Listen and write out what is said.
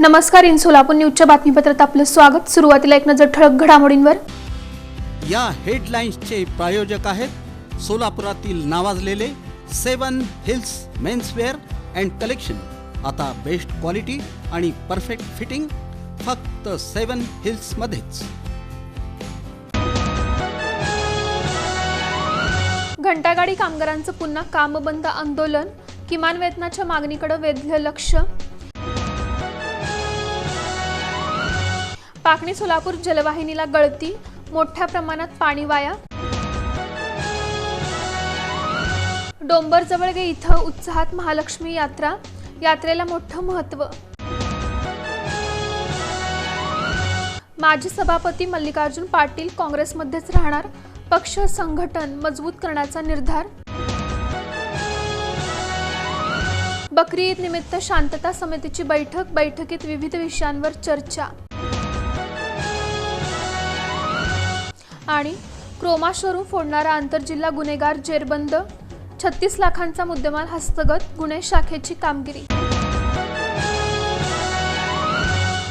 नमस्कार, इन सोलापूर न्यूजच्या बातमीपत्रात आपलं स्वागत। सुरुवातीला एक नजर ठळक घडामोडींवर। या हेडलाईन्सचे प्रायोजक आहेत सोलापुरातील नावाजलेले 7 हिल्स मेन्सवेअर अँड कलेक्शन। आता बेस्ट क्वालिटी आणि परफेक्ट फिटिंग फक्त 7 हिल्स मध्येच। घंटागाडी कामगारांचं पुन्हा काम बंद आंदोलन, किमान वेतनाच्या मागणीकडे वेधलं लक्ष। पाकणी सोलापूर जलवाहिनीला गळती, मोठ्या प्रमाणात पाणी वाया। डोंबरजवळगे इथं उत्साहात महालक्ष्मी यात्रा, यात्रेला मोठं महत्त्व। माजी सभापती मल्लिकार्जुन पाटील काँग्रेसमध्येच राहणार, पक्ष संघटन मजबूत करण्याचा निर्धार। बकरी ईद निमित्त शांतता समितीची बैठकीत विविध विषयांवर चर्चा। आणि क्रोमा शोरूम फोडणारा आंतरजिल्हा गुन्हेगार जेरबंद, 36 लाखांचा मुद्देमाल हस्तगत, गुन्हे शाखेची कामगिरी।